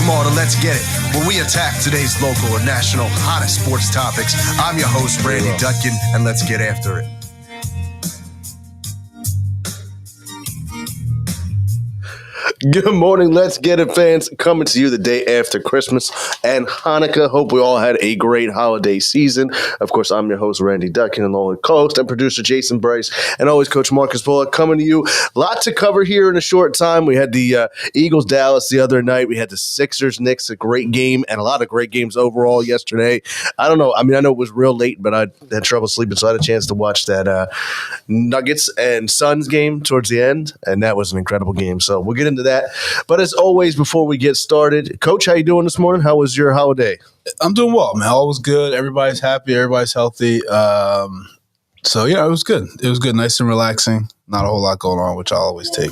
Baltimore to Let's Get It, where we attack today's local or national hottest sports topics. I'm your host, Randy Dutkin, and let's get after it. Good morning, Let's Get It fans. Coming to you the day after Christmas and Hanukkah. Hope we all had a great holiday season. Of course, I'm your host, Randy Dutkin, along with co-host and producer Jason Bryce, and always Coach Marcus Bullock coming to you. A lot to cover here in a short time. We had the Eagles-Dallas the other night. We had the Sixers-Knicks, a great game, and a lot of great games overall yesterday. I don't know. I mean, I know it was real late, but I had trouble sleeping, so I had a chance to watch that Nuggets and Suns game towards the end, and that was an incredible game. So we'll get into that. But as always, before we get started, Coach, how you doing this morning? How was your holiday? I'm doing well, man. All was good. Everybody's happy. Everybody's healthy. So, yeah, it was good. It was good. Nice and relaxing. Not a whole lot going on, which I always take.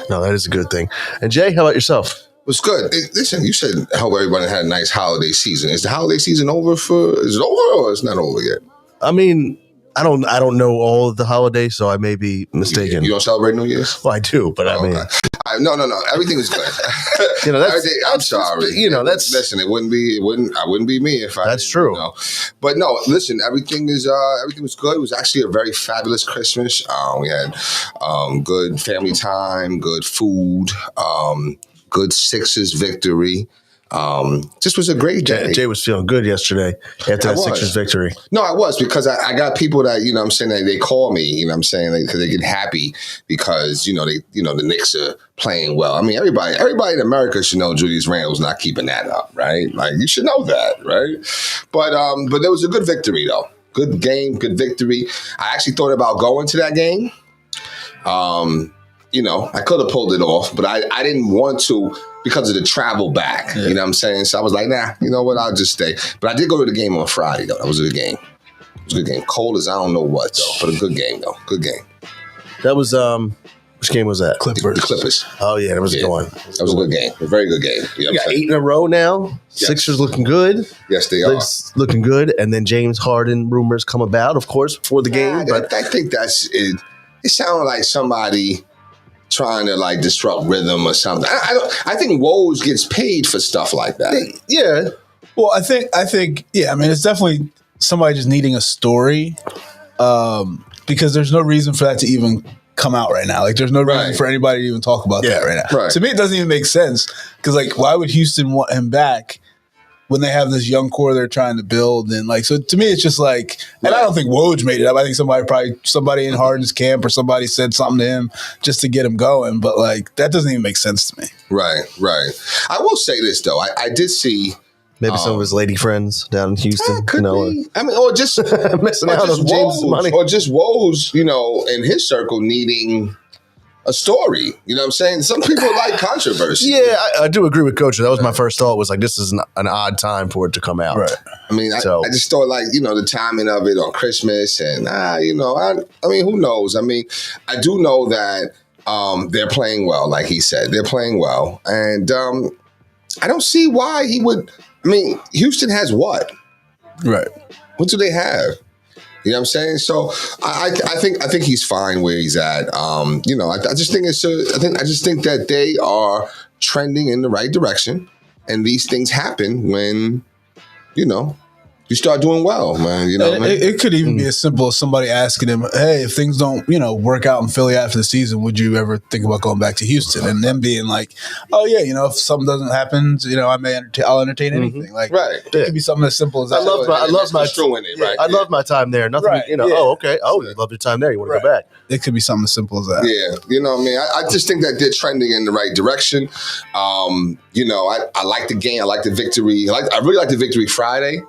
No, that is a good thing. And Jay, how about yourself? What's good? Hey, listen, you said hope everybody had a nice holiday season. Is the holiday season over is it over or it's not over yet? I mean, I don't know all of the holidays, so I may be mistaken. You don't celebrate New Year's? Well, I do, but I mean, no. Everything is good. I'm sorry. Listen. It wouldn't be me if I. That's true. But no, listen. Everything was good. It was actually a very fabulous Christmas. We had good family time, good food, good Sixers victory. Just was a great day. Jay was feeling good yesterday after that Sixers victory. No, I was, because I got people that, I'm saying, that they call me, I'm saying, because they get happy because, the Knicks are playing well. I mean, everybody in America should know Julius Randle's not keeping that up, right? Like, you should know that, right? But there was a good victory, though. Good game, good victory. I actually thought about going to that game. I could have pulled it off, but I didn't want to because of the travel back. Yeah. You know what I'm saying? So I was like, nah, you know what? I'll just stay. But I did go to the game on Friday, though. That was a good game. It was a good game. Cold as I don't know what, though. But a good game, though. Good game. That was, which game was that? The Clippers. Oh, yeah. That was a good one. That was a good game. A very good game. You got 8 in a row now. Yes. Sixers looking good. Yes, they are. Looking good. And then James Harden rumors come about, of course, before the game. But I think that's it. It sounded like somebody trying to disrupt rhythm or something. I think Woj gets paid for stuff like that. Yeah. Well, I think yeah. I mean, it's definitely somebody just needing a story, because there's no reason for that to even come out right now. Like, there's no reason for anybody to even talk about that right now. Right. To me, it doesn't even make sense, because why would Houston want him back when they have this young core they're trying to build? And so to me, it's just and I don't think Woj made it up. I think somebody in Harden's camp or somebody said something to him just to get him going. But that doesn't even make sense to me. Right. I will say this, though. I did see maybe some of his lady friends down in Houston. Could be. I mean, or just missing out on James' money. Or just Woj, in his circle needing a story. You know what I'm saying? Some people like controversy. Yeah, I do agree with Coach. That was my first thought, was this is an odd time for it to come out. Right. I mean, I just thought the timing of it on Christmas and, I mean, who knows? I mean, I do know that they're playing well, like he said. They're playing well. And I don't see why he would. I mean, Houston has what? Right. What do they have? You know what I'm saying? So I think he's fine where he's at. I just think I just think that they are trending in the right direction, and these things happen when you start doing well, man. It could even be as simple as somebody asking him, "Hey, if things don't work out in Philly after the season, would you ever think about going back to Houston?" And them being like, "Oh yeah, if something doesn't happen, I'll entertain anything." Right. It could be something as simple as that. I love my time there. Nothing. Right. Oh, okay. Oh, you love your time there. You want to go back? It could be something as simple as that. Yeah. You know what I mean? I just think that they're trending in the right direction. I like the game. I like the victory. I really like the victory Friday.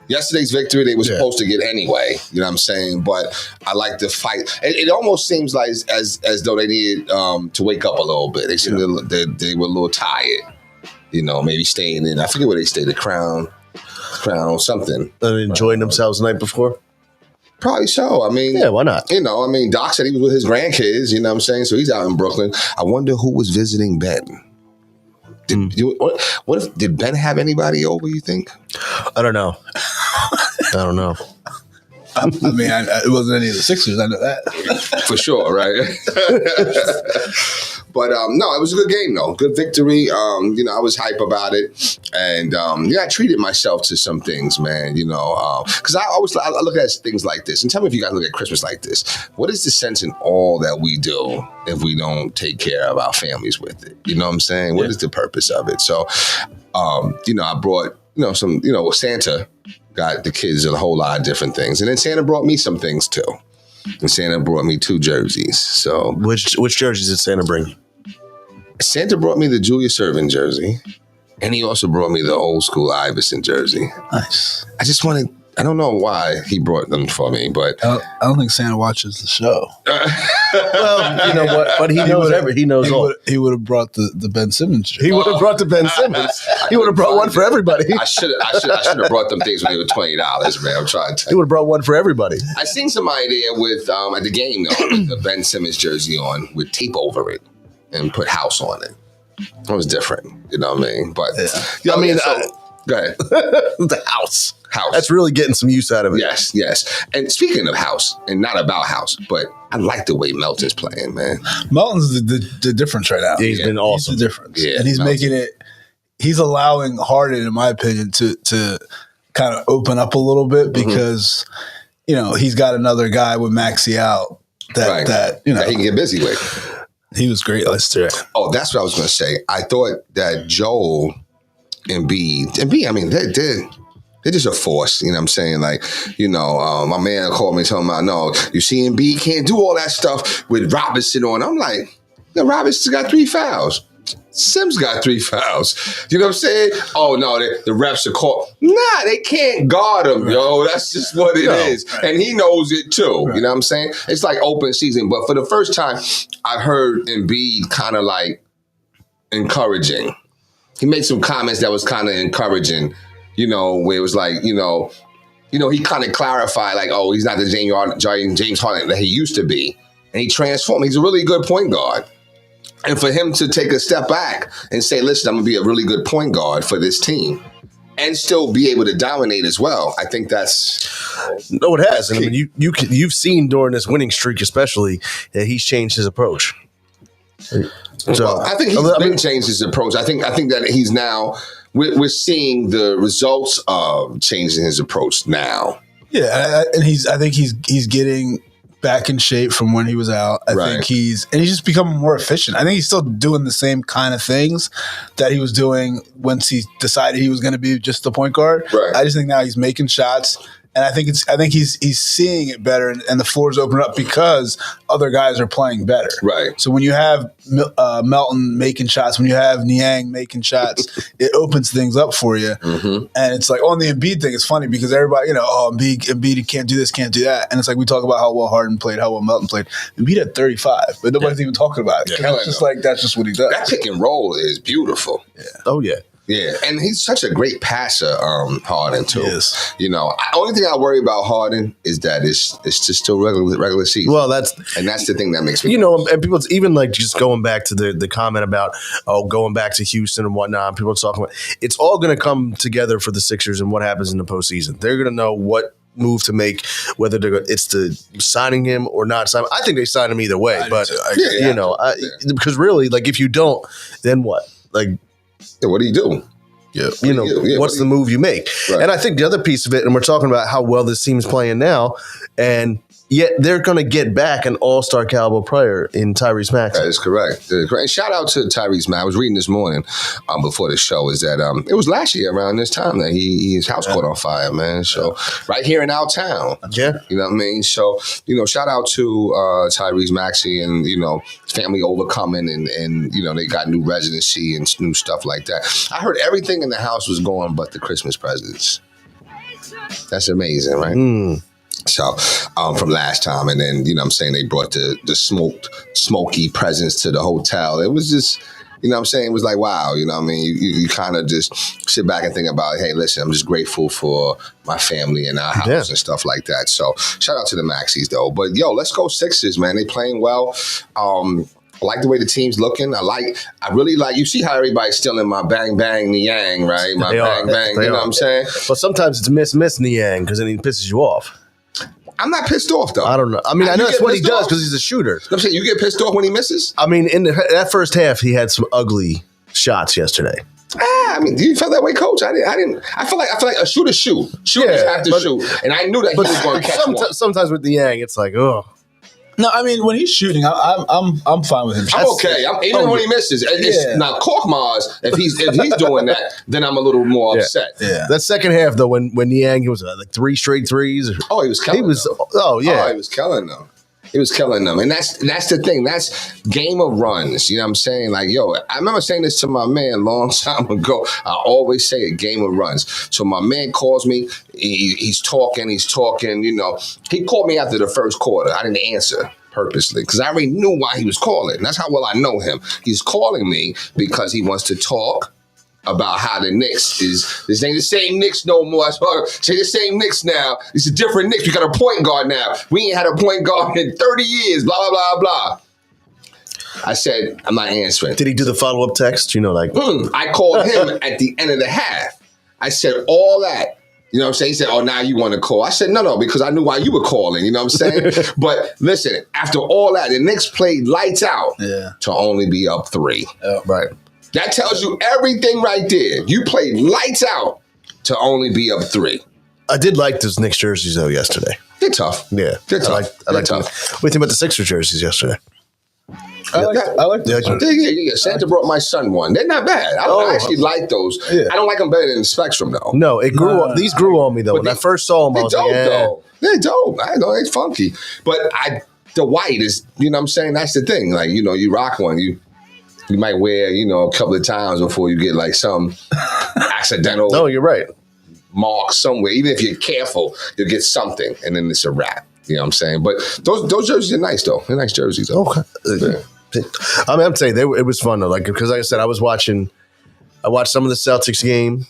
Yesterday's victory, they were supposed to get anyway. You know what I'm saying? But I like the fight. It almost seems like as though they needed to wake up a little bit. They seemed they were a little tired. Maybe staying in. I forget where they stayed. The Crown, something. Enjoying themselves the night before. Probably so. I mean, yeah, why not? Doc said he was with his grandkids. You know what I'm saying? So he's out in Brooklyn. I wonder who was visiting Ben. Did Ben have anybody over, you think? I don't know. I mean, it wasn't any of the Sixers. I know that. For sure, right? But no, it was a good game though. Good victory. You know, I was hype about it, and I treated myself to some things, man. You know, because I look at things like this, and tell me if you guys look at Christmas like this. What is the sense in all that we do if we don't take care of our families with it? You know what I'm saying? What is the purpose of it? So, you know, I brought some Santa got the kids a whole lot of different things, and then Santa brought me some things too. And Santa brought me 2 jerseys. So which jerseys did Santa bring? Santa brought me the Julius Erving jersey, and he also brought me the old school Iverson jersey. Nice. I don't know why he brought them for me, but I don't think Santa watches the show. Well, you know what? But he knows all. He would have brought the Ben Simmons jersey. He would have brought the Ben Simmons. He would have brought one for everybody. I should have brought them things when they were $20, man. I'm trying to. He would have brought one for everybody. I seen somebody there with at the game though, with the Ben Simmons jersey on with tape over it and put house on it. It was different, you know what I mean? But yeah, I mean, go ahead. The house. That's really getting some use out of it. Yes. And speaking of house, and not about house, but I like the way Melton's playing, man. Melton's the difference right now. Yeah, he's been awesome. He's the difference. Yeah, and he's making it, he's allowing Harden, in my opinion, to kind of open up a little bit because, you know, he's got another guy with Maxey out that he can get busy with. He was great last year. Oh, that's what I was going to say. I thought that Joel and Embiid, I mean, they're just a force, you know what I'm saying? Like, you know, my man called me talking about, no, you see Embiid can't do all that stuff with Robinson on. I'm like, Robinson got 3 fouls. Sims got 3 fouls. You know what I'm saying? Oh, no, the refs are called. Nah, they can't guard him, yo. That's just what it is. And he knows it too. You know what I'm saying? It's like open season. But for the first time, I heard Embiid kind of like encouraging. He made some comments that was kind of encouraging, you know, where it was like, you know, he kind of clarified like, oh, he's not the James Harden that he used to be. And he transformed. He's a really good point guard. And for him to take a step back and say, listen, I'm going to be a really good point guard for this team and still be able to dominate as well, I think that's... No, it has. And I mean, you've seen during this winning streak especially that he's changed his approach. So, well, I think he's changed his approach. I think that he's now... We're seeing the results of changing his approach now. Yeah, and I think he's getting back in shape from when he was out. I think he's just becoming more efficient. I think he's still doing the same kind of things that he was doing once he decided he was going to be just the point guard. Right. I just think now he's making shots. And I think he's seeing it better, and the floor's open up because other guys are playing better. Right. So when you have Melton making shots, when you have Niang making shots, it opens things up for you. Mm-hmm. And it's like on the Embiid thing, it's funny because everybody, Embiid can't do this, can't do that, and it's like we talk about how well Harden played, how well Melton played. Embiid had 35, but nobody's even talking about it. Yeah. It's just like that's just what he does. That pick and roll is beautiful. Yeah. Oh yeah. Yeah, and he's such a great passer, Harden, too. Yes. You know, the only thing I worry about Harden is that it's just still regular season. Well, that's the thing that makes me... You know, and people, even like just going back to the comment about, going back to Houston and whatnot, people are talking about, it's all going to come together for the Sixers and what happens in the postseason. They're going to know what move to make, whether it's to signing him or not signing. I think they sign him either way, because really, like, if you don't, then what? Like... Yeah, what do you do? Yeah, what's the move you make? Right. And I think the other piece of it, and we're talking about how well this team's playing now, and yet they're going to get back an all-star caliber player in Tyrese Maxey. That is correct. And shout out to Tyrese Maxey. I was reading this morning before the show is that it was last year around this time that his house caught on fire, man. So right here in our town. Yeah. You know what I mean? So, shout out to Tyrese Maxey and, his family overcoming and they got new residency and new stuff like that. I heard everything in the house was going but the Christmas presents. That's amazing, right? Mm. So from last time, and then they brought the smoky presents to the hotel. It was just it was like, wow, you kind of just sit back and think about, hey, listen, I'm just grateful for my family and our house and stuff like that. So shout out to the Maxies though. But let's go Sixers, man. They playing well. I like the way the team's looking. I really like, you see how everybody's still in my bang, bang, Niang, right? My bang, bang, you know what I'm saying? But sometimes it's miss Niang because then he pisses you off. I'm not pissed off though. I don't know. I mean, I know that's what he does because he's a shooter. I'm saying you get pissed off when he misses. I mean, in that first half, he had some ugly shots yesterday. I mean, do you feel that way, Coach? I didn't. I feel like a shooter shoot. Shooters have to shoot, and I knew that he was going to catch one. Sometimes with Niang, it's like, oh. No, I mean when he's shooting, I'm fine with him. I'm okay. Even when he misses. Now Korkmaz, if he's doing that, then I'm a little more upset. Yeah. That second half though, when Niang he was like 3 straight threes. Oh, he was killing. He was. Oh yeah. He was killing them. He was killing them. And that's the thing. That's game of runs. You know what I'm saying? Like, yo, I remember saying this to my man a long time ago. I always say a game of runs. So my man calls me. He's talking, you know. He called me after the first quarter. I didn't answer purposely because I already knew why he was calling. That's how well I know him. He's calling me because he wants to talk about how the Knicks this ain't the same Knicks no more. Say the same Knicks now. It's a different Knicks. We got a point guard now. We ain't had a point guard in 30 years, blah, blah, blah, blah. I said, I'm not answering. Did he do the follow-up text? You know, like. I called him at the end of the half. I said, all that. You know what I'm saying? He said, oh, now you want to call. I said, no, because I knew why you were calling. You know what I'm saying? But listen, after all that, the Knicks played lights out to only be up 3. Right. That tells you everything right there. You played lights out to only be up 3. I did like those Knicks jerseys though yesterday. They're tough. Yeah, they're tough. I like them. What do you think about the Sixers jerseys yesterday? I like those. Yeah. Santa brought my son one. They're not bad. I actually like those. Yeah. I don't like them better than the Spectrum though. No, it grew. These grew on me though. When I first saw them, I was dope, like, though. They're dope. I know they're funky, but the white is. You know what I'm saying? That's the thing. Like you rock one. You might wear, a couple of times before you get like some accidental. No, you're right. Mark somewhere. Even if you're careful, you'll get something, and then it's a wrap. You know what I'm saying? But those jerseys are nice though. They're nice jerseys though. Okay. Yeah. I mean, I'm telling you, it was fun though. Like because, like I said, I watched some of the Celtics game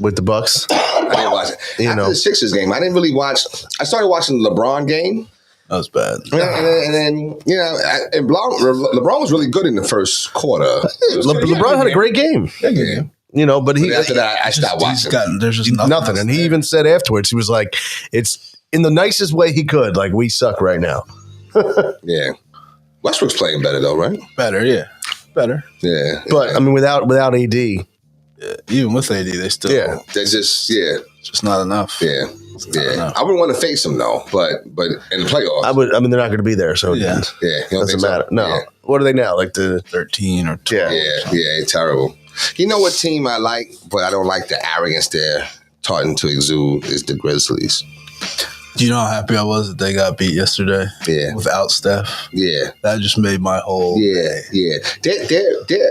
with the Bucks. I didn't watch it. After the Sixers game, I didn't really watch. I started watching the LeBron game. That was bad. And then LeBron was really good in the first quarter. LeBron had a great game. Yeah. But after that, I stopped watching. There's just nothing. And he even said afterwards, he was like, it's in the nicest way he could. Like, we suck right now. Yeah. Westbrook's playing better, though, right? Better, yeah. Better. Yeah. But, I mean, without AD. Yeah, even with AD, they still. Yeah. They're just not enough. Yeah. Yeah, I wouldn't want to face them though, but in the playoffs, I mean, they're not going to be there, so it doesn't matter. So? No, what are they now? Like the 13 or 12? Yeah, terrible. You know what team I like, but I don't like the arrogance they're starting to exude is the Grizzlies. Do you know how happy I was that they got beat yesterday? Yeah, without Steph. Yeah, that just made my whole day.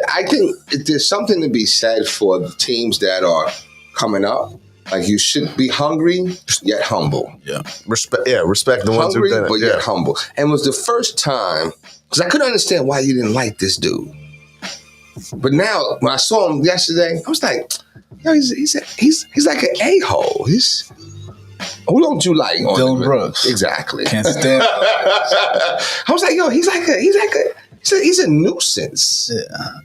I think there's something to be said for the teams that are coming up. Like you should be hungry yet humble. Yeah, respect the ones hungry, who've done it. But yet humble. And it was the first time because I couldn't understand why you didn't like this dude. But now when I saw him yesterday, I was like, yo, he's like an a-hole. Who don't you like? Dylan Brooks. Exactly. Can't stand. I was like, yo, he's a nuisance.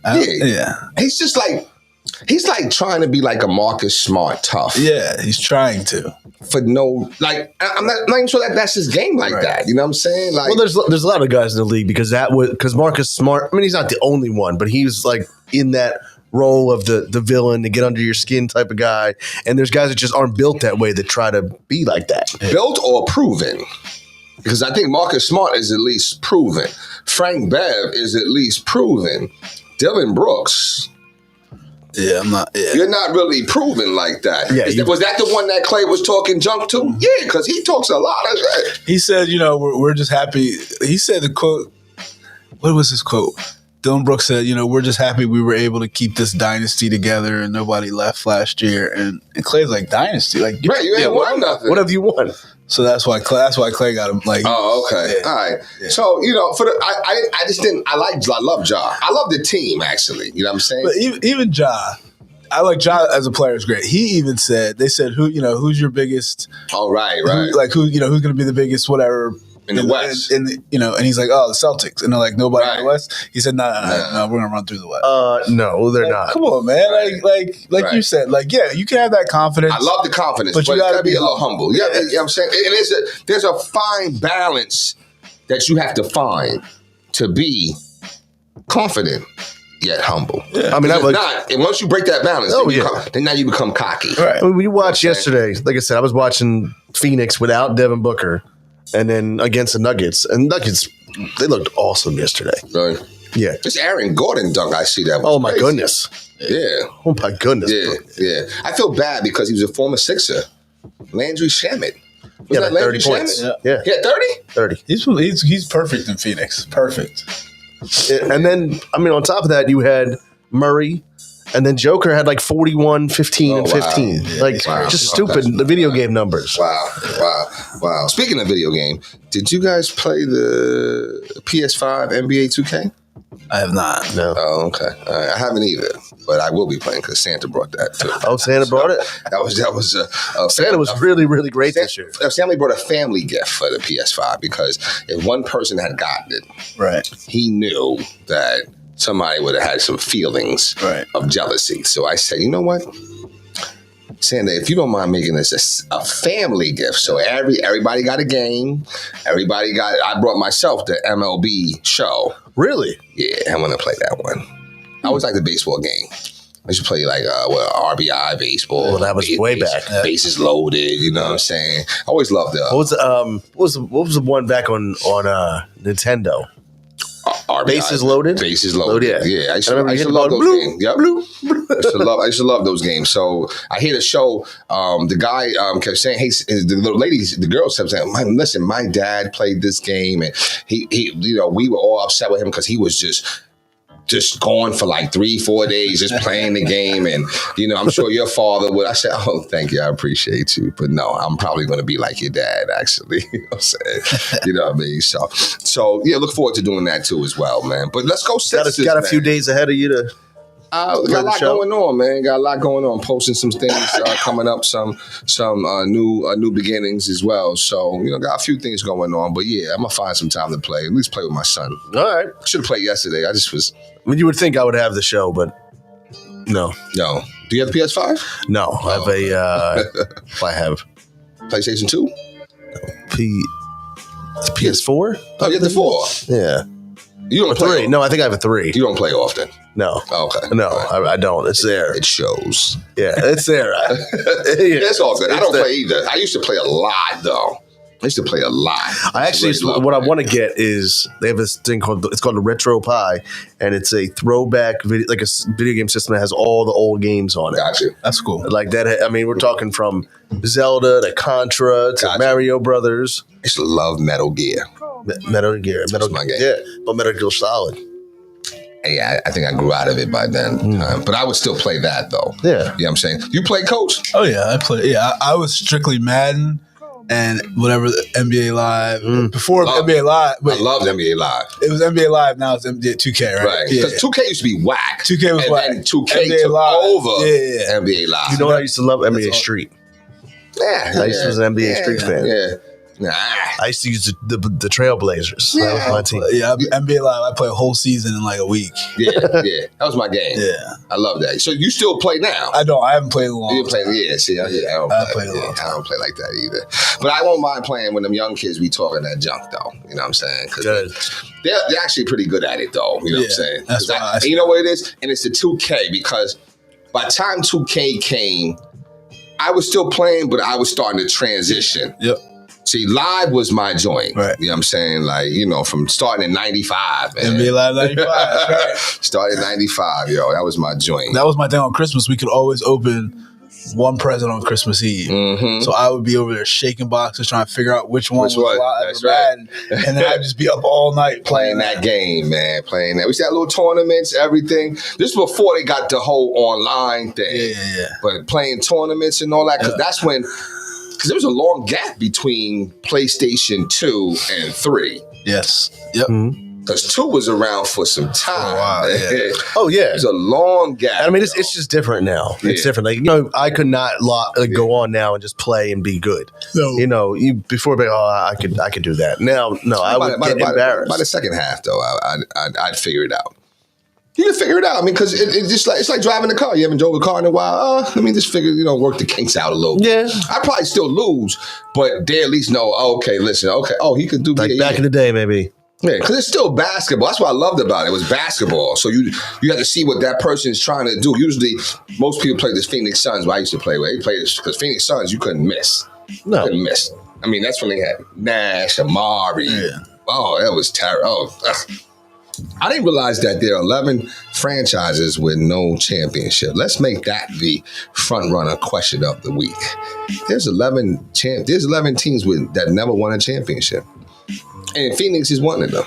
Yeah. He's just like. He's like trying to be like a Marcus Smart tough. Yeah, he's trying to. For no, like, I'm not even sure that's his game like that. You know what I'm saying? Like, well, there's a lot of guys in the league because Marcus Smart, I mean, he's not the only one, but he was like in that role of the villain to get under your skin type of guy. And there's guys that just aren't built that way that try to be like that. Built or proven? Because I think Marcus Smart is at least proven. Frank Bev is at least proven. Dylan Brooks. Yeah, I'm not. Yeah. You're not really proven like that. Yeah, was that the one that Clay was talking junk to? Yeah, because he talks a lot of that. He said, we're just happy. He said the quote. What was his quote? Dylan Brooks said, we're just happy we were able to keep this dynasty together and nobody left last year. And Clay's like, dynasty? Like, right, you ain't won nothing. What have you won? So that's why Clay got him. Like, oh, okay, all right. Yeah. So I love Ja. I love the team actually. You know what I'm saying? But even Ja, I like Ja as a player is great. He even said who's your biggest? Oh, right. Who's going to be the biggest whatever in the West. And he's like, oh, the Celtics. And they're like, nobody in the West? He said, no, we're going to run through the West. No, they're not. Come on, man. Like you said, yeah, you can have that confidence. I love the confidence, but you gotta be a little humble. You know what I'm saying? And there's a fine balance that you have to find to be confident yet humble. Yeah. I mean, and once you break that balance, then now you become cocky. Right. I mean, we watched yesterday. Like I said, I was watching Phoenix without Devin Booker, and then against the Nuggets. And Nuggets, they looked awesome yesterday. Right. Yeah. This Aaron Gordon dunk, I see that. Oh my goodness. Yeah. Oh my goodness. Yeah. I feel bad because he was a former Sixer, Landry Shamet. Was that 30 points. Yeah. Yeah, 30? 30. He's perfect in Phoenix. Perfect. And then, I mean, on top of that, you had Murray, and then Joker had like 41, 15, and 15. Yeah, just stupid video game numbers. Wow. Speaking of video game, did you guys play the PS5 NBA 2K? I have not. No. Oh, okay. I haven't either, but I will be playing because Santa brought that too. Oh, Santa brought it? That was Santa was really, really great this year. Santa brought a family gift for the PS5 because if one person had gotten it, right, he knew that somebody would have had some feelings of jealousy. So I said, you know what? Santa, if you don't mind making this a family gift, so everybody got a game, I brought myself the MLB show. Really? Yeah, I'm gonna play that one. I always like the baseball game. I used to play like RBI baseball. Well, that was way back. Bases loaded, you know what I'm saying? I always loved it. What was the one back on Nintendo? RBI. Bases loaded. Yeah. I used to love those games. Yep. I used to love those games. So I hear the show. The guy kept saying, "Hey," the girls kept saying, "Listen, my dad played this game, and he we were all upset with him because he was just gone for like 3-4 days just playing the game, and I'm sure your father would." I said, "Oh, thank you, I appreciate you, but no, I'm probably going to be like your dad, actually." You know what I'm saying? You know what I mean? So yeah, look forward to doing that too as well, man. But let's go. Got a few days ahead of you to. Got a lot going on, man. Got a lot going on. Posting some things coming up, some new beginnings as well. So got a few things going on. But yeah, I'm gonna find some time to play. At least play with my son. All right. Should have played yesterday. I mean, you would think I would have the show, but no. No. Do you have the PS5? No, I have I have PlayStation 2. PS4. Oh, you have the 4. Yeah. You don't play 3. No, I think I have a 3. You don't play often. No. Oh, okay. No, I don't. It's there. It shows. Yeah, it's there. It's all good. I don't play either. I used to play a lot, though. I used to play a lot. What I want to get is they have this thing called the Retro Pi, and it's a throwback video, like a video game system that has all the old games on it. Gotcha. That's cool. Like that. I mean, we're talking from Zelda to Contra to Mario Brothers. I used to love Metal Gear. Metal Gear. My game. Yeah, but Metal Gear Solid. Yeah, I think I grew out of it by then. But I would still play that, though. Yeah. You know what I'm saying? You play Coach? Oh, yeah, I play. Yeah, I was strictly Madden and whatever, NBA Live. Before NBA Live. I loved NBA Live. It was NBA Live, now it's NBA 2K, right? Right. Because 2K used to be whack. 2K was whack. And then 2K NBA took Live. over Yeah. NBA Live. You know what I used to love? NBA Street. Yeah. I used to be an NBA Street fan. Yeah. Nah. I used to use the Trailblazers. That was my team. Yeah, NBA Live, I play a whole season in like a week. Yeah. That was my game. Yeah. I love that. So you still play now? I don't. I haven't played in a long You play, yeah, see, I don't play. I don't play like that either. But I won't mind playing when them young kids be talking that junk, though. You know what I'm saying? Because they're actually pretty good at it, though. You know what I'm saying? That's why and you know what it is? And it's the 2K, because by the time 2K came, I was still playing, but I was starting to transition. Yep. See, Live was my joint. Right. You know what I'm saying? Like, from starting in 95. Man. NBA Live 95, that's right. Started in 95, yo. That was my joint. That was my thing on Christmas. We could always open one present on Christmas Eve. Mm-hmm. So I would be over there shaking boxes, trying to figure out which one was Live. That's right. And then I'd just be up all night playing that game, man. Playing that. We used to have little tournaments, everything. This was before they got the whole online thing. Yeah. But playing tournaments and all that, because that's when... Because there was a long gap between PlayStation 2 and 3. Yes. Yep. Mm-hmm. Because 2 was around for some time. Wow, yeah. Oh, yeah. It's a long gap. I mean, it's just different now. Yeah. It's different. Like, I could not go on now and just play and be good. No. Before, I could do that. Now, no, I would get embarrassed. By the second half, though, I'd figure it out. You can figure it out. I mean, because it's like driving a car. You haven't drove a car in a while. Let me just figure, work the kinks out a little bit. Yeah. I'd probably still lose, but they at least know, okay, listen, okay, he could do back in the day, maybe. Yeah, because it's still basketball. That's what I loved about it. It was basketball. So you have to see what that person is trying to do. Usually, most people play this Phoenix Suns, but I used to play with. They played this because Phoenix Suns, you couldn't miss. No. Couldn't miss. I mean, that's when they had Nash, Amari. Yeah. Oh, that was terrible. I didn't realize that there are 11 franchises with no championship. Let's make that the front runner question of the week. There's 11 teams that never won a championship. And Phoenix is one of them.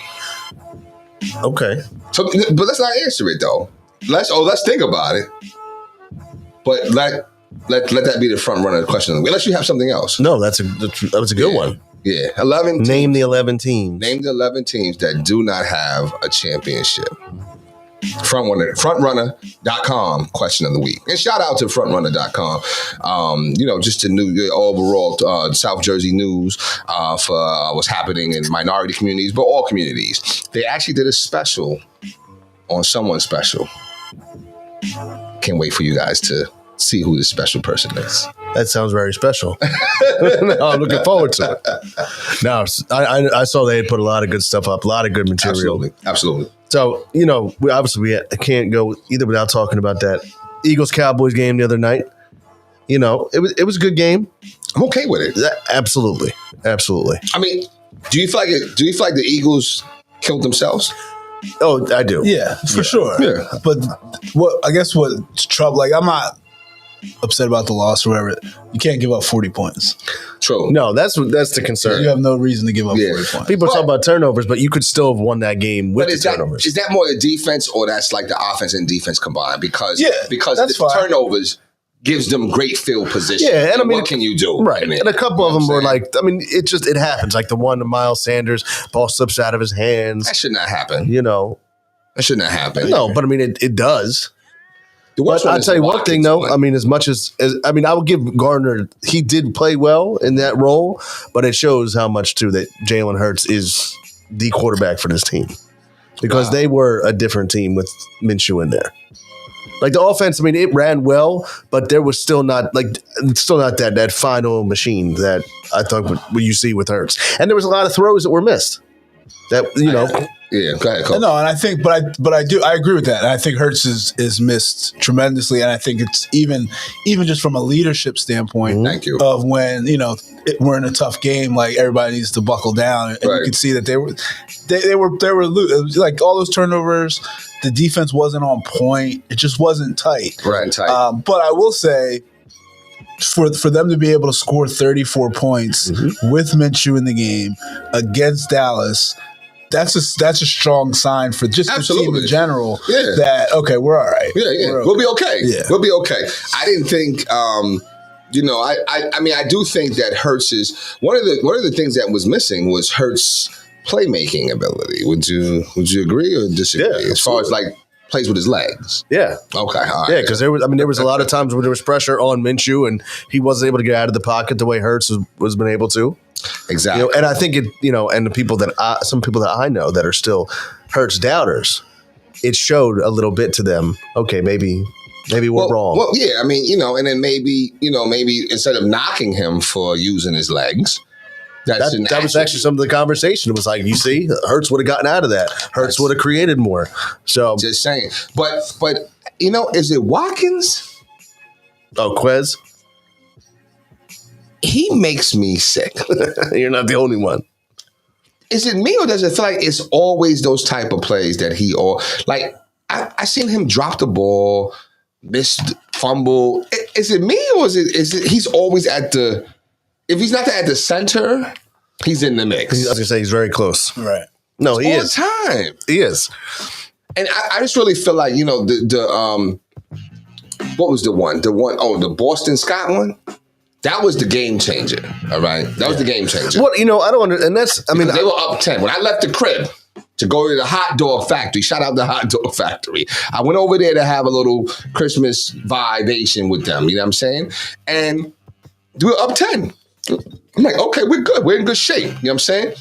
Okay. So, but let's not answer it though. Let's think about it. But let that be the front runner question. Unless you have something else. No, that was a good one. Yeah, 11. Name the 11 teams. Name the 11 teams that do not have a championship. Frontrunner.com question of the week. And shout out to frontrunner.com. Just the new overall South Jersey news for what's happening in minority communities, but all communities. They actually did a special on someone special. Can't wait for you guys to see who this special person is. That sounds very special. No, I'm looking forward to it. No, I saw they had put a lot of good stuff up, a lot of good material. Absolutely. So, we can't go either without talking about that Eagles-Cowboys game the other night. It was a good game. I'm okay with it. Absolutely. I mean, do you feel like the Eagles killed themselves? Oh, I do. Yeah, for sure. Yeah. But what's trouble, I'm not upset about the loss or whatever. You can't give up 40 points. True. No, that's the concern. You have no reason to give up 40 points. People talk about turnovers, but you could still have won that game with the turnovers. Is that more the defense or that's like the offense and defense combined? Because the turnovers gives them great field position. Yeah, and what can you do? Right. And a couple of them were it happens. Like the one to Miles Sanders, ball slips out of his hands. That should not happen. That should not happen. No, but I mean, it does. But I'll tell you one thing, though. I mean, as much as I will give Gardner, he did play well in that role, but it shows how much, too, that Jalen Hurts is the quarterback for this team. Because they were a different team with Minshew in there. Like the offense, it ran well, but there was still not that final machine that I thought what you see with Hurts. And there was a lot of throws that were missed. That, Yeah, go ahead, Cole. No, and I think, but I agree with that. And I think Hurts is missed tremendously, and I think it's even just from a leadership standpoint. Thank you. Of when we're in a tough game, like everybody needs to buckle down, and you can see that they were like all those turnovers. The defense wasn't on point. It just wasn't tight. Right, tight. But I will say, for them to be able to score 34 points with Minshew in the game against Dallas. That's a strong sign for just the team in general. Yeah. That okay, we're all right. Yeah. We'll be okay. Yeah. We'll be okay. I didn't think. I do think that Hurts is one of the things that was missing was Hurts' playmaking ability. Would you agree or disagree? Yeah, as far as plays with his legs. Yeah. Okay. All right. Yeah, because there was a lot of times where there was pressure on Minshew and he wasn't able to get out of the pocket the way Hurts was been able to. Exactly. And I think and the people some people that I know that are still Hurts doubters, it showed a little bit to them. Okay, maybe we're wrong. Well, yeah, and then maybe instead of knocking him for using his legs, that was actually some of the conversation. It was like, you see, Hurts would have gotten out of that. Hurts would have created more. So just saying. But is it Watkins? Oh, Quez? He makes me sick. You're not the only one. Is it me or does it feel like it's always those type of plays that I seen him drop the ball, missed, fumble. Is it me or is it he's always at the, if he's not at the center, he's in the mix. I was going to say he's very close. Right. No, he is. All the time. He is. And I just really feel like, the what was the one? The Boston Scott one? That was the game changer. All right. That was the game changer. Well, I don't understand. And that's, they were up 10. When I left the crib, to go to the hot dog factory. Shout out the hot dog factory. I went over there to have a little Christmas vibration with them. You know what I'm saying? And we were up 10. I'm like, okay, we're good. We're in good shape. You know what I'm saying?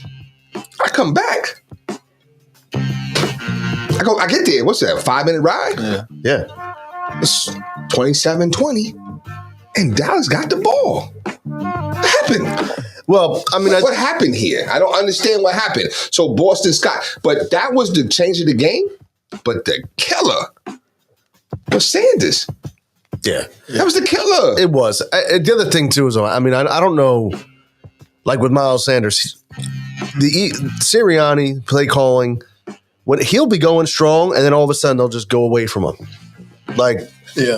I come back. I get there. What's that? 5-minute ride? Yeah. It's 27-20. And Dallas got the ball. What happened? Well, I mean, what happened here? I don't understand what happened. So Boston Scott, but that was the change of the game. But the killer was Sanders. Yeah. That was the killer. It was. The other thing, too, is, I mean, I don't know, like with Miles Sanders, Sirianni, play calling, when he'll be going strong, and then all of a sudden they'll just go away from him. Like, they'll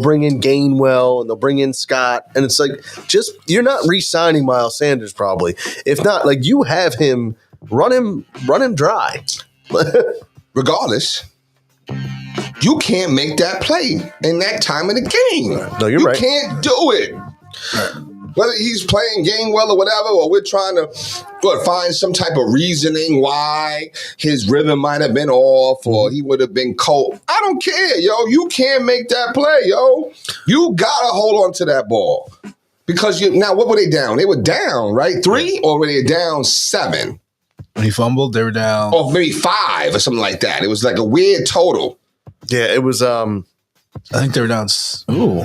bring in Gainwell and they'll bring in Scott. And it's like, just, you're not re-signing Miles Sanders probably. If not, like, you have him, run him dry. Regardless, you can't make that play in that time of the game. No, you're right. You can't do it. Right. Whether he's playing Gainwell or whatever, or we're trying to find some type of reasoning why his rhythm might have been off or he would have been cold. I don't care, yo. You can't make that play, yo. You got to hold on to that ball. Because now, what were they down? They were down, right? 3 or were they down 7? When he fumbled, they were down. Or maybe 5 or something like that. It was like a weird total. Yeah, it was. I think they were down. Ooh.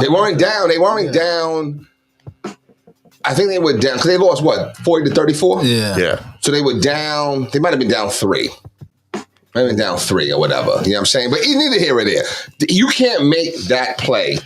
They weren't down. They weren't down. I think they were down because they lost 40-34. Yeah. So they were down. They might have been down 3. Might have been down 3 or whatever. You know what I'm saying? But neither here or there. You can't make that play.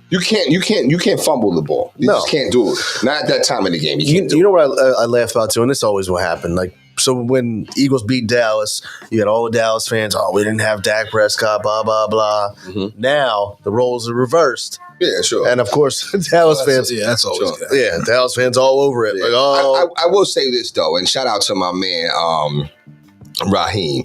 You can't fumble the ball. You just can't do it. Not at that time of the game. You know what I laugh about too, and this is always what happened. Like, so when Eagles beat Dallas, you had all the Dallas fans, we didn't have Dak Prescott, blah, blah, blah. Mm-hmm. Now the roles are reversed. Yeah, sure. And of course, Dallas fans. Yeah, that's always good. Yeah, Dallas fans all over it. Yeah. Like, I will say this, though, and shout out to my man, Raheem.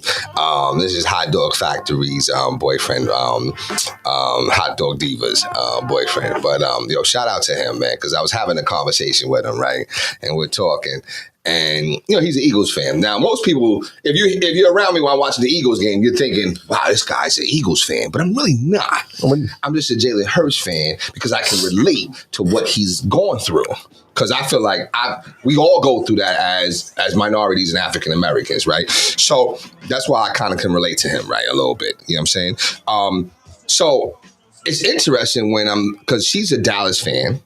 This is Hot Dog Factory's boyfriend, Hot Dog Divas boyfriend. But shout out to him, man, because I was having a conversation with him, right? And we're talking. And he's an Eagles fan. Now, most people, if you're around me while I'm watching the Eagles game, you're thinking, "Wow, this guy's an Eagles fan," but I'm really not. I'm just a Jalen Hurts fan because I can relate to what he's going through. Because I feel like we all go through that as minorities and African Americans, right? So that's why I kind of can relate to him, right, a little bit. You know what I'm saying? So it's interesting because she's a Dallas fan.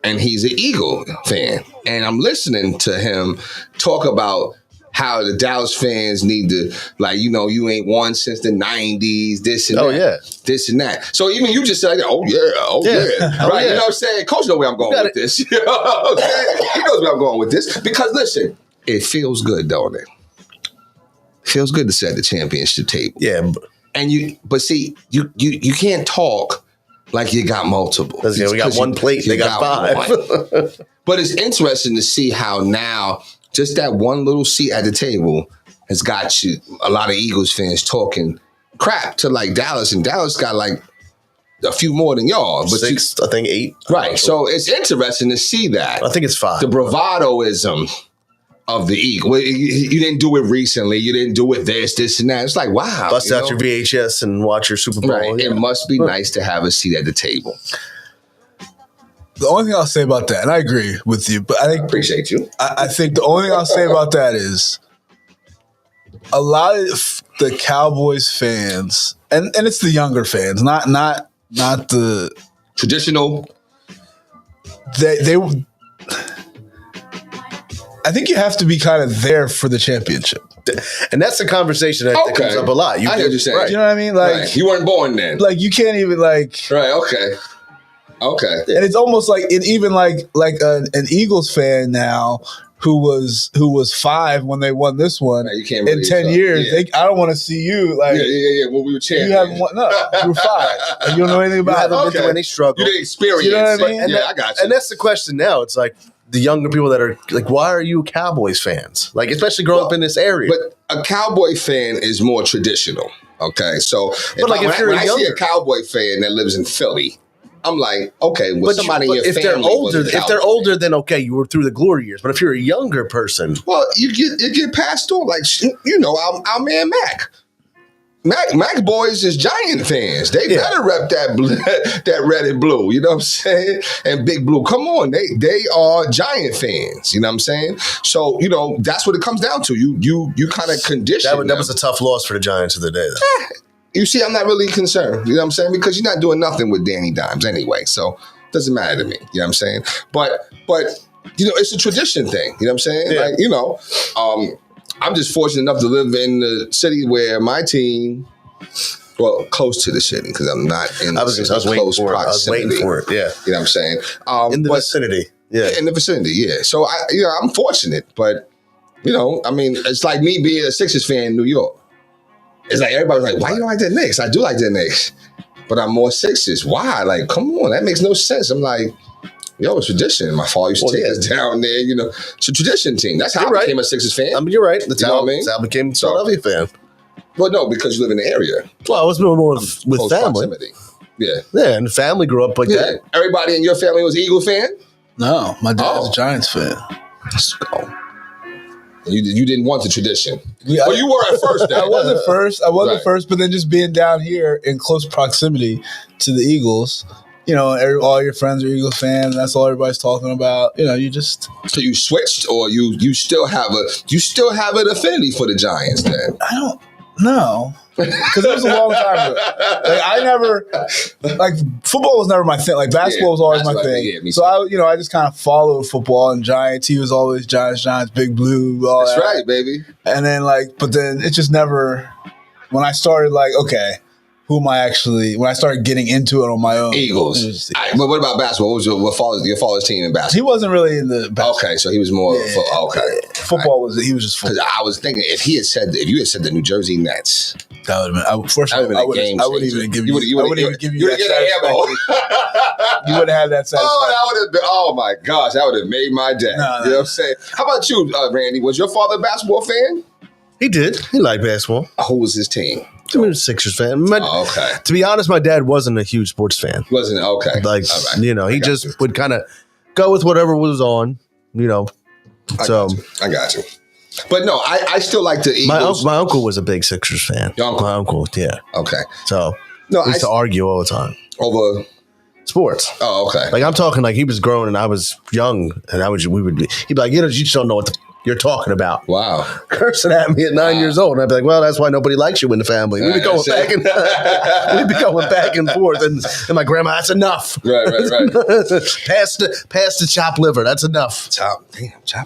And he's an Eagle fan. And I'm listening to him talk about how the Dallas fans need to, you ain't won since the 90s, this and that. This and that. So even you just said, oh, yeah. Right? You know what I'm saying? Coach knows where I'm going with this. You know what I'm saying? He knows where I'm going with this. Because, listen, it feels good, don't it? It feels good to set the championship table. Yeah. And but see, you can't talk like you got multiple. We got one plate, they got 5. But it's interesting to see how now just that one little seat at the table has got you a lot of Eagles fans talking crap to Dallas, and Dallas got a few more than y'all. But 6, I think 8. Right. So it's interesting to see that. I think it's 5. The bravadoism of the Eagle. You didn't do it recently. You didn't do it this, and that. It's like, wow. Bust out your VHS and watch your Super Bowl. Right. It must be nice to have a seat at the table. The only thing I'll say about that, and I agree with you, but I appreciate you. I think the only thing I'll say about that is a lot of the Cowboys fans, and it's the younger fans, not the traditional. They I think you have to be kind of there for the championship. And that's the conversation that comes up a lot. I know what you're saying. Right. You know what I mean? Like, you weren't born then. You can't even Right, okay. And it's almost like an Eagles fan now who was 5 when they won this one. Right, you can't really in 10 years. Yeah. I don't want to see you Well, we were champions. You haven't won. No, you were 5. And you don't know anything about it. You haven't been through any struggle. You didn't experience. You know what I mean? I got you. And that's the question now. It's like the younger people that are like, why are you Cowboys fans? Especially growing up in this area. But a Cowboy fan is more traditional. Okay, so when I see a Cowboy fan that lives in Philly, I'm like, okay, well, somebody in your if family they're older, was a if they're Cowboy older, fan. then okay, you were through the glory years. But if you're a younger person, Well, you get passed on. Like, our man Mac boys is Giant fans. They better rep that red and blue. You know what I'm saying? And Big Blue. Come on, they are Giant fans. You know what I'm saying? So that's what it comes down to. You kind of condition. that was a tough loss for the Giants of the day. Though. You see, I'm not really concerned. You know what I'm saying? Because you're not doing nothing with Danny Dimes anyway. So it doesn't matter to me. You know what I'm saying? But it's a tradition thing. You know what I'm saying? Yeah. I'm just fortunate enough to live in the city where my team, well, close to the city, because I'm not in close proximity. I was waiting for it. Yeah. You know what I'm saying? In the vicinity. Yeah. In the vicinity, yeah. So I'm fortunate, but it's like me being a Sixers fan in New York. It's like everybody's like, why you don't like the Knicks? I do like the Knicks, but I'm more Sixers. Why? Like, come on, that makes no sense. I'm like, it's tradition. My father used to take us down there. It's a tradition team. That's how I became a Sixers fan. I mean, you're right. That's how I became a Philadelphia fan. Well, no, because you live in the area. Well, I was more with family. Proximity. Yeah. Yeah, and the family grew up like that. Everybody in your family was Eagle fan? No, my dad's a Giants fan. Let's go. You didn't want the tradition. Yeah, well, you were at first. I was at first. At first, but then just being down here in close proximity to the Eagles, all your friends are Eagles fans. That's all everybody's talking about. You just. So you switched, or you still have an affinity for the Giants? Then I don't know. Because it was a long time ago. Like, I never, football was never my thing. Like, basketball was always my thing. So I just kind of followed football and Giants. He was always Giants, Big Blue, all That's that. right, baby. And then but then it just never. When I started, okay, who am I actually? When I started getting into it on my own, Eagles. But what about basketball? What was your father's team in basketball? He wasn't really in the basketball. Okay, so he was more. Football he was just football. Because I was thinking if you had said the New Jersey Nets, that would have been. I wouldn't even give you. You would have had that satisfaction. Oh, that would have been. Oh my gosh, that would have made my day. No. You know what I'm saying? How about you, Randy? Was your father a basketball fan? He did. He liked basketball. Who was his team? He was a Sixers fan. Okay. To be honest, my dad wasn't a huge sports fan. Wasn't okay. Like, he just would kind of go with whatever was on, I got you. But no, I still like the Eagles. My uncle was a big Sixers fan. Your uncle? My uncle, yeah. Okay. So we used to argue all the time. Over sports. Oh, okay. Like, I'm talking like he was grown and I was young, and he'd be like, you just don't know what you're talking about. Wow. Cursing at me at 9 years old. And I'd be like, well, that's why nobody likes you in the family. We'd be going back and forth. And my grandma, that's enough. Right. Pass the chopped liver. That's enough. Chopped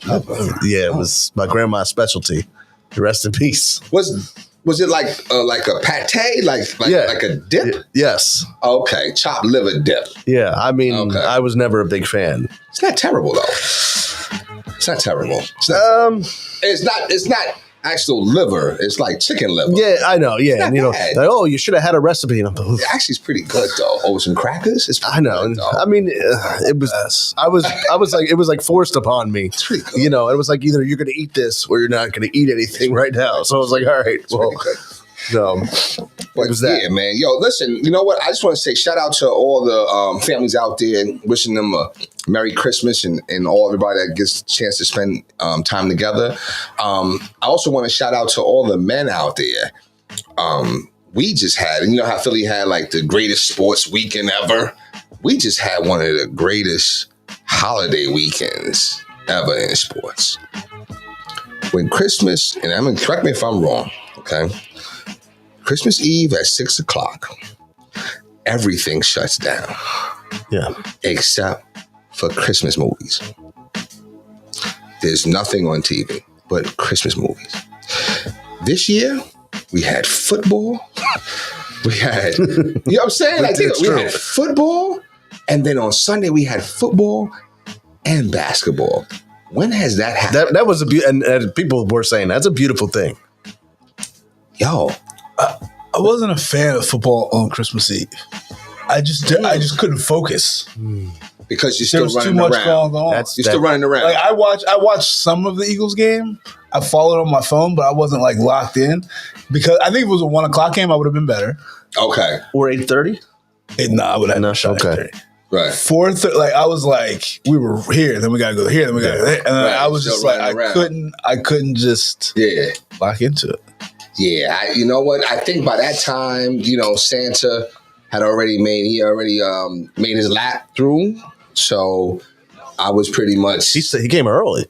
liver. Yeah, it was my grandma's specialty. Rest in peace. Was it like a pate, like a dip? Yes. Okay, chopped liver dip. Yeah, I mean, I was never a big fan. It's not terrible though. It's not terrible. It's not actual liver. It's like chicken liver. Yeah, I know. Yeah, and you should have had a recipe. And it actually is pretty good though. Over some crackers. I know. Good, I mean, it was. I was like, it was like forced upon me. It's pretty good. It was like either you're going to eat this or you're not going to eat anything right now. So I was like, all right, well. What was that? Yeah, man. Yo, listen, you know what? I just want to say shout out to all the families out there and wishing them a Merry Christmas and everybody that gets a chance to spend time together. I also want to shout out to all the men out there. We just had, you know how Philly had like the greatest sports weekend ever? We just had one of the greatest holiday weekends ever in sports. When Christmas, and I mean, correct me if I'm wrong, okay? Christmas Eve at 6:00, everything shuts down. Yeah. Except for Christmas movies. There's nothing on TV but Christmas movies. This year, we had football. We had, you know what I'm saying? We had football, and then on Sunday, we had football and basketball. When has that happened? That was and people were saying that's a beautiful thing. Yo. I wasn't a fan of football on Christmas Eve. I just couldn't focus because you're still running around. There was too much going on. You're still running around. Like I watched some of the Eagles game. I followed on my phone, but I wasn't like locked in because I think if it was a 1:00 game, I would have been better. Okay. Or 8:30. I would have shot okay. at 30. Right. 4:30, like I was like, we were here, then we gotta go here, then we gotta go there. And then I was just like, I couldn't just lock into it. Yeah, you know what? I think by that time, you know, Santa had already made his lap through. So I was pretty much he came early.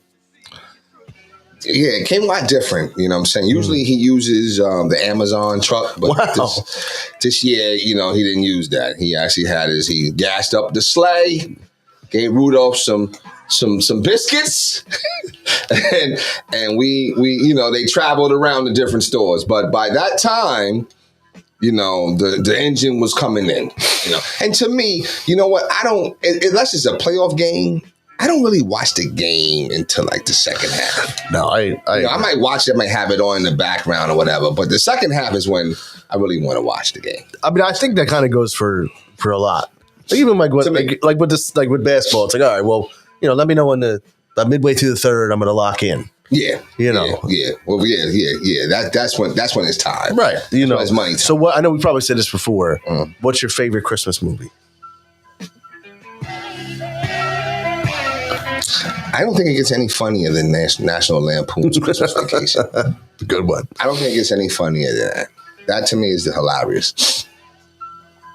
Yeah, it came a lot different. You know what I'm saying? Usually he uses the Amazon truck, but this year, you know, he didn't use that. He actually he gassed up the sleigh, gave Rudolph some biscuits, and we you know, they traveled around the different stores. But by that time, you know, the engine was coming in. You know, and to me, you know what? I don't, unless it's a playoff game, I don't really watch the game until like the second half. No, I might watch it, I might have it on in the background or whatever, but the second half is when I really want to watch the game. I mean, I think that kind of goes for a lot. Like even like with basketball, it's like, all right, well, you know, let me know when the midway through the third, I'm going to lock in. Yeah, you know, yeah. Well, yeah. That's when it's time, right? You know, it's money time. So what? I know we probably said this before. What's your favorite Christmas movie? I don't think it gets any funnier than National Lampoon's Christmas Vacation. Good one. I don't think it gets any funnier than that. That to me is hilarious.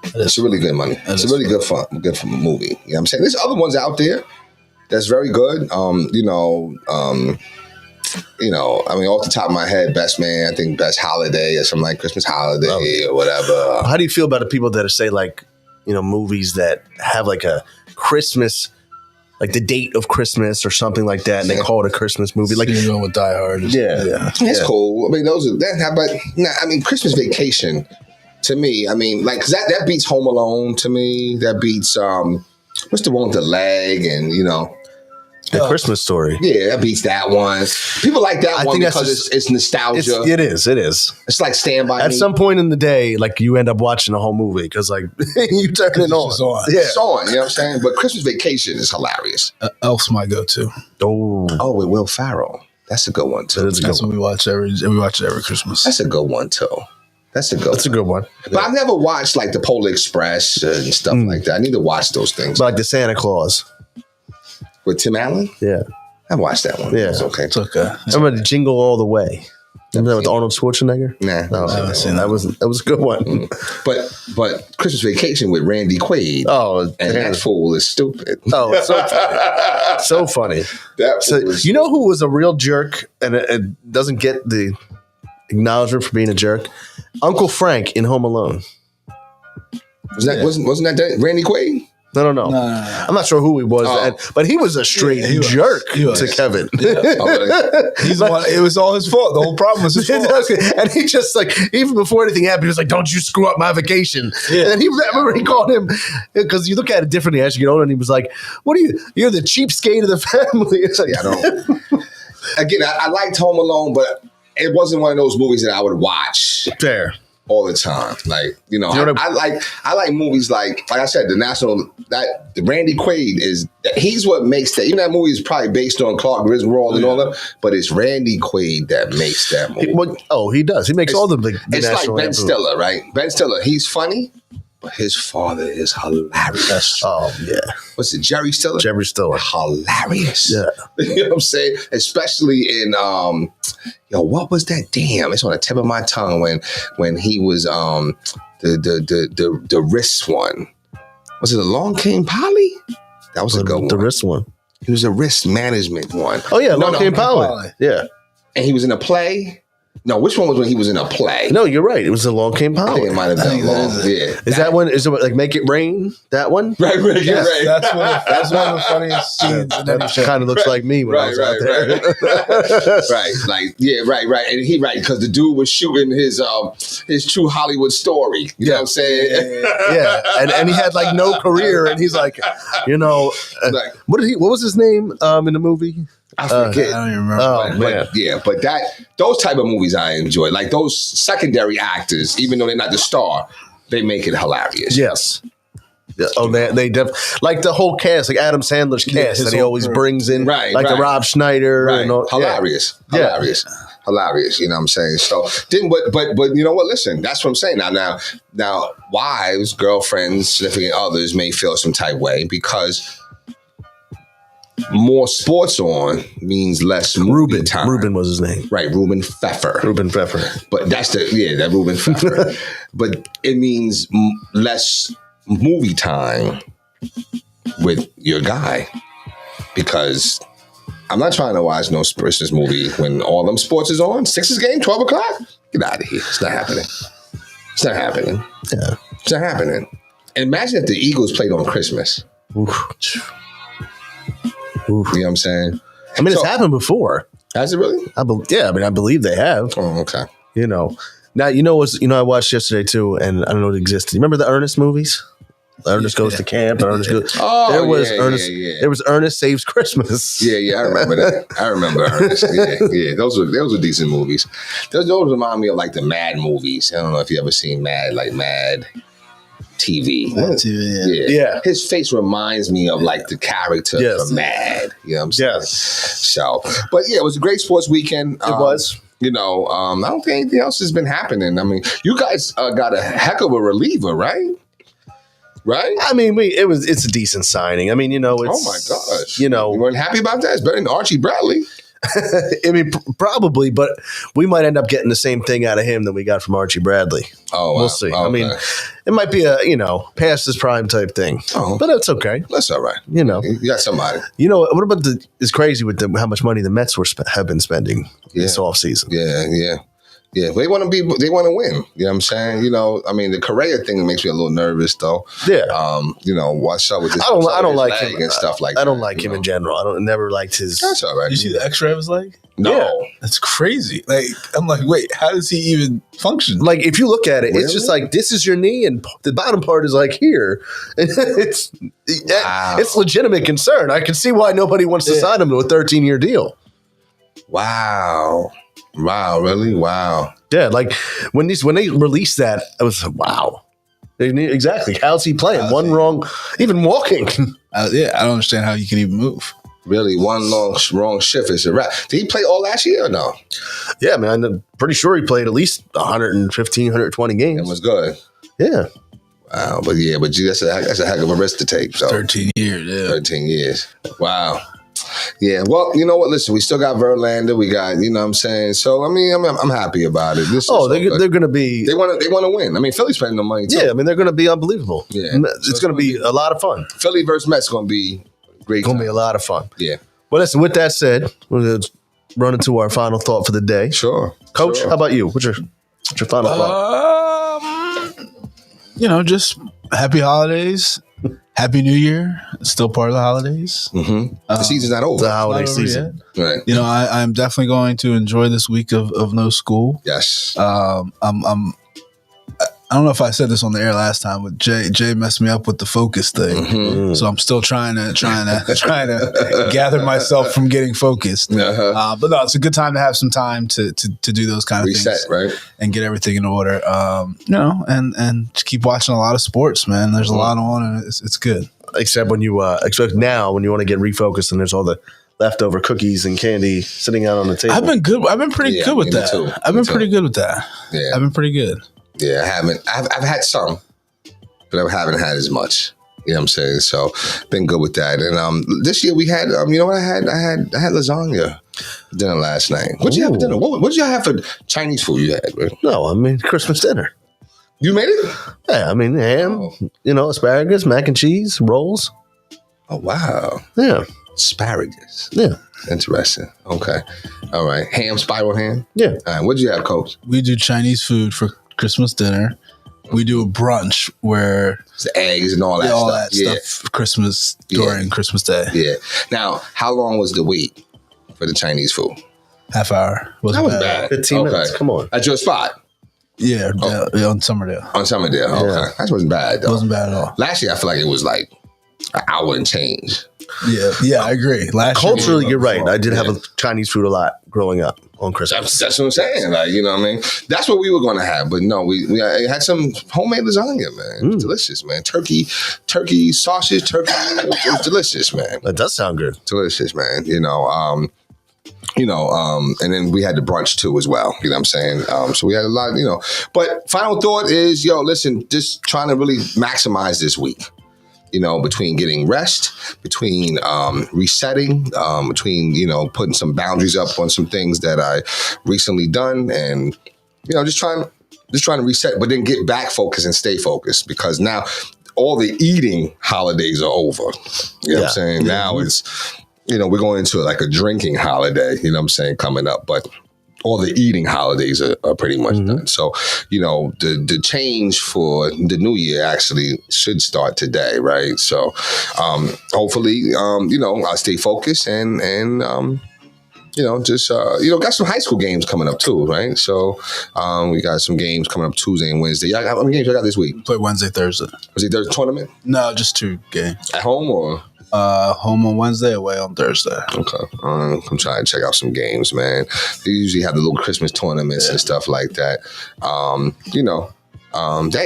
It's a really good money. It's a really good fun movie. You know what I'm saying? There's other ones out there that's very good. You know, I mean, off the top of my head, Best Man, I think Best Holiday or something like Christmas Holiday or whatever. How do you feel about the people that say like, you know, movies that have like a Christmas, like the date of Christmas or something like that, and they call it a Christmas movie? Like you know, with Die Hard. It's cool. I mean, those are that. But I mean, Christmas Vacation to me. I mean, like, cause that beats Home Alone to me. That beats what's the one with the leg and you know. The Christmas Story. Yeah, that beats that one. People like that one because it's nostalgia. It is. It's like Stand By Me. At some point in the day, like you end up watching the whole movie because like you turn it on. Yeah, it's on. You know what I'm saying? But Christmas Vacation is hilarious. Elf's my go-to. Oh, with Will Ferrell. That's a good one too. That's what we watch every Christmas. That's a good one too. That's a good one. But I've never watched like the Polar Express and stuff like that. I need to watch those things. But like the Santa Claus. With Tim Allen? Yeah. I watched that one. Yeah. It's okay. It's okay. Remember the Jingle All the Way? Remember that with Arnold Schwarzenegger? Nah. No, I haven't seen that. That was a good one. But Christmas Vacation with Randy Quaid. Oh, and that fool is stupid. Oh, it's so funny. So funny. You know who was a real jerk and it doesn't get the acknowledgement for being a jerk? Uncle Frank in Home Alone. Wasn't that Randy Quaid? No. I'm not sure who he was, but he was a straight jerk to Kevin. Yeah. He's the one, it was all his fault. The whole problem was his fault. And he just like, even before anything happened, he was like, "Don't you screw up my vacation." Yeah. And I remember he called him, because you look at it differently as you get older, and he was like, "What are you? You're the cheapskate of the family." It's like, I don't. Again, I liked Home Alone, but it wasn't one of those movies that I would watch. Fair. All the time, like I like movies like I said, the Randy Quaid he's what makes that. Even that movie is probably based on Clark Griswold and all that, but it's Randy Quaid that makes that movie. He does. He makes all the it's like Ben Stiller, right? Ben Stiller, he's funny, but his father is hilarious. Oh yeah, what's it? Jerry Stiller. Jerry Stiller, hilarious. Yeah, you know what I'm saying? Especially in what was that? Damn, it's on the tip of my tongue when he was the wrist one. Was it Along Came Polly? That was a good one. The wrist one. He was a risk management one. Oh yeah, Along Came Polly. Yeah, and he was in a play. No, which one was when he was in a play? No, you're right. It was Along Came Polly. I think it might have been Along. Yeah. Is that one? Is it like Make It Rain? That one? Right. Yes, right. That's one of the funniest scenes. That kind of looks like me when I was out there. Right. And because the dude was shooting his true Hollywood story. You know what I'm saying? Yeah. And he had like no career, and he's like, you know, what was his name in the movie? I forget. I don't even remember. Oh, man. But those type of movies I enjoy. Like those secondary actors, even though they're not the star, they make it hilarious. Yes. Oh, they like the whole cast, like Adam Sandler's cast that he always brings in, the Rob Schneider. Right. And all, hilarious. hilarious. You know what I'm saying? So didn't, but you know what? Listen, that's what I'm saying. Now, wives, girlfriends, significant others may feel some type way because more sports on means less movie time. Ruben was his name. Right, Ruben Pfeffer. Ruben Pfeffer. But that's that Ruben Pfeffer. But it means less movie time with your guy because I'm not trying to watch no Christmas movie when all them sports is on. Sixers game, 12 o'clock? Get out of here. It's not happening. It's not happening. Yeah. It's not happening. Imagine if the Eagles played on Christmas. Oof. You know what I'm saying? I mean, it's happened before. Has it really? I believe they have. Oh, okay. You know. Now, I watched yesterday too, and I don't know if it existed. You remember the Ernest movies? Ernest Goes to Camp. Ernest goes. Oh, there was Ernest. There was Ernest Saves Christmas. Yeah, I remember that. I remember Ernest. Yeah. Those were decent movies. Those remind me of like the Mad movies. I don't know if you ever seen Mad, like Mad TV. Yeah. His face reminds me of like the character from Mad. You know what I'm saying? Yes. So, but yeah, it was a great sports weekend. It was. You know, I don't think anything else has been happening. I mean, you guys got a heck of a reliever, right? Right? I mean, it's a decent signing. I mean, it's oh my gosh. You weren't happy about that? It's better than Archie Bradley. I mean, probably, but we might end up getting the same thing out of him that we got from Archie Bradley. Oh, wow. We'll see. Okay. I mean, it might be a past his prime type thing, but it's okay. That's all right. You got somebody. What about it's crazy with how much money the Mets have been spending this offseason. Yeah. They want to win. You know what I'm saying? I mean, the Correa thing makes me a little nervous though. Yeah. Watch out with this. I don't like him and stuff like that. I don't like him in general. I never liked his. That's all right. You see the X-ray of his leg? No. Yeah. That's crazy. Like, I'm like, wait, how does he even function? Like, if you look at it, Really? it's just like, this is your knee and the bottom part is like here. It's legitimate concern. I can see why nobody wants to sign him to a 13-year deal. Wow, really? Wow. Yeah, like when they released that, I was like, wow. Exactly. How's he playing? One wrong, even walking. I don't understand how you can even move. Really, one wrong shift is a wrap. Did he play all last year or no? Yeah, man. I'm pretty sure he played at least 115, 120 games. It was good. Yeah. Wow, but that's a heck of a risk to take. So 13 years, yeah. 13 years. Wow. Yeah, well, you know what? Listen, we still got Verlander. We got, you know what I'm saying? So, I mean, I'm happy about it. They're going to be... They want to win. I mean, Philly's spending no money, too. Yeah, I mean, they're going to be unbelievable. Yeah. It's going to be a lot of fun. Philly versus Mets going to be great. It's going to be a lot of fun. Yeah. Well, listen, with that said, we're going to run into our final thought for the day. Sure. Coach, how about you? What's your final thought? Just happy holidays. Happy New Year. It's still part of the holidays. Mm-hmm. The season's not over. The holiday season. Right. I'm definitely going to enjoy this week of no school. Yes. I don't know if I said this on the air last time, but Jay messed me up with the focus thing. Mm-hmm. So I'm still trying to gather myself from getting focused. Uh-huh. But no, it's a good time to have some time to do those kind of things, right? And get everything in order. And just keep watching a lot of sports, man. There's a lot on, and it's good. Except when you want to get refocused, and there's all the leftover cookies and candy sitting out on the table. I've been good. I've been pretty good with that. I've been pretty good with that. Yeah, I've been pretty good. Yeah, I haven't. I've had some, but I haven't had as much. You know what I'm saying? So, been good with that. And this year we had, you know what I had? I had lasagna for dinner last night. What did you have for dinner? What did you have for Chinese food you had? Right? No, I mean Christmas dinner. You made it? Yeah, I mean ham, asparagus, mac and cheese, rolls. Oh, wow. Yeah. Asparagus. Yeah. Interesting. Okay. All right. Ham, spiral ham? Yeah. All right. What did you have, Coach? We do Chinese food for Christmas dinner. We do a brunch where it's the eggs and all that stuff for Christmas during Christmas Day. Yeah. Now, how long was the wait for the Chinese food? Half hour. That was bad. 15 minutes. Come on. At your spot? Yeah, on Summerdale. On Summerdale. Okay. Yeah. That wasn't bad, though. It wasn't bad at all. Last year, I feel like it was like an hour and change. Yeah, I agree. Culturally, you're right. I did have a Chinese food a lot growing up on Christmas. That's what I'm saying. Like, you know what I mean? That's what we were going to have. But no, we had some homemade lasagna, man. It was delicious, man. Turkey, sausage, turkey. It was delicious, man. That does sound good. Delicious, man. And then we had the brunch too as well. You know what I'm saying? So we had a lot, But final thought is, listen, just trying to really maximize this week. Between getting rest, between resetting, between, putting some boundaries up on some things that I recently done and, just trying to reset, but then get back focused and stay focused because now all the eating holidays are over. You know what I'm saying? Yeah. Now it's, we're going into like a drinking holiday, coming up, but all the eating holidays are pretty much done. So, the change for the new year actually should start today, right? So, hopefully, I'll stay focused and got some high school games coming up too, right? So, we got some games coming up Tuesday and Wednesday. How many games I got this week? Play Wednesday, Thursday. Was it Thursday tournament? No, just 2 games. At home or? Home on Wednesday, away on Thursday. Okay. I'm trying to check out some games, man. They usually have the little Christmas tournaments and stuff like that. That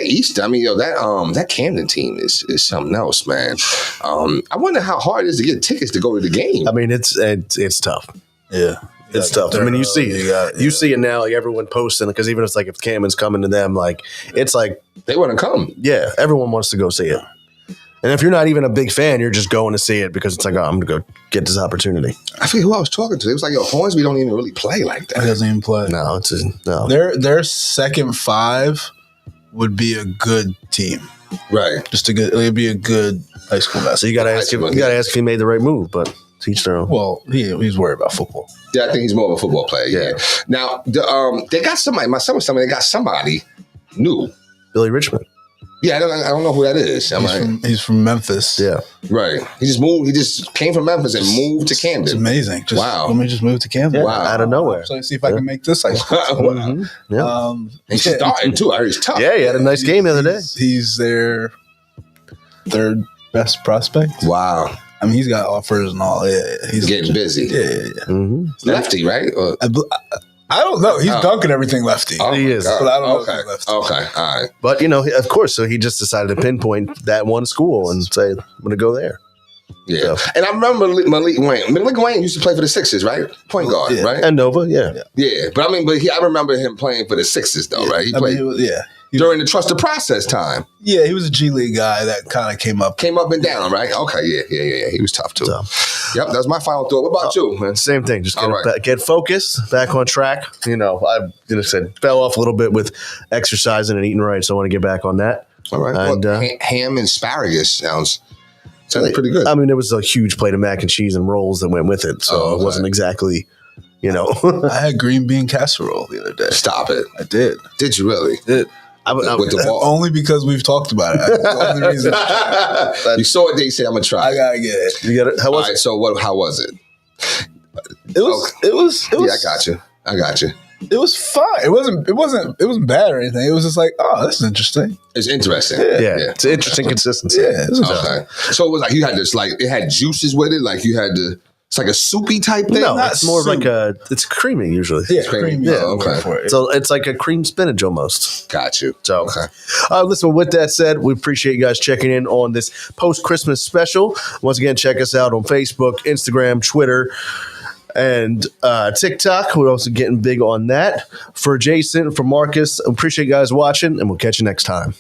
East, that Camden team is something else, man. I wonder how hard it is to get tickets to go to the game. I mean, it's tough. Yeah. It's tough. I mean, you see it now, like everyone posting, because even if Camden's coming to them, like it's like they want to come. Yeah, everyone wants to go see it. And if you're not even a big fan, you're just going to see it because it's like, I'm going to go get this opportunity. I forget who I was talking to. It was like, Hornsby don't even really play like that. He doesn't even play. No, no. Their second 5 would be a good team. Right. It'd be a good high school basketball. So you got to ask him. You got to ask if he made the right move, but teach their own. Well, he's worried about football. Yeah, I think he's more of a football player. Yeah. Now, they got somebody. My son was telling me they got somebody new. Billy Richmond. Yeah, I don't know who that is. He's from Memphis. Yeah. Right. He just came from Memphis and moved to Camden. It's amazing. Wow. Let me just move to Camden. Yeah, wow. Out of nowhere. So let's see if I can make this high school. Wow. Yeah. He's starting too. I heard he's tough. Yeah, he had a nice game the other day. He's their 3rd best prospect. Wow. I mean, he's got offers and all. Yeah, he's getting busy. Yeah. Mm-hmm. Lefty, right? I don't know. He's dunking everything lefty. Oh, he is. But I don't know if he's lefty. Okay. All right. But, of course, so he just decided to pinpoint that one school and say, I'm going to go there. Yeah. So. And I remember Malik Wayne. Malik Wayne used to play for the Sixers, right? Point guard, right? And Nova, yeah. Yeah. But I remember him playing for the Sixers, though, right? He played. During the trusted process time. Yeah, he was a G League guy that kind of came up and down, right? Okay, yeah. He was tough too. So, yep, that was my final thought. What about you, man? Same thing. Just get focused, back on track. I said fell off a little bit with exercising and eating right, so I want to get back on that. All right. And ham and asparagus sounds pretty good. I mean, there was a huge plate of mac and cheese and rolls that went with it, so it wasn't exactly. I had green bean casserole the other day. Stop it! I did. Did you really? Did. With the ball. Only because we've talked about it. That's the only reason. You saw it, they said, I'm going to try. I got to get it. You got it? How was it? So how was it? It was. Yeah, I got you. It was fine. It wasn't bad or anything. It was just like, oh, this is interesting. It's interesting. Yeah. It's an interesting consistency. Yeah. Okay. So it was like you had this, like, it had juices with it. Like you had to. It's like a soupy type thing? No, it's more like it's creamy usually. Yeah, it's creamy. Yeah, okay. So it's like a cream spinach almost. Got you. So, okay. Listen, with that said, we appreciate you guys checking in on this post-Christmas special. Once again, check us out on Facebook, Instagram, Twitter, and TikTok. We're also getting big on that. For Jason, for Marcus, appreciate you guys watching, and we'll catch you next time.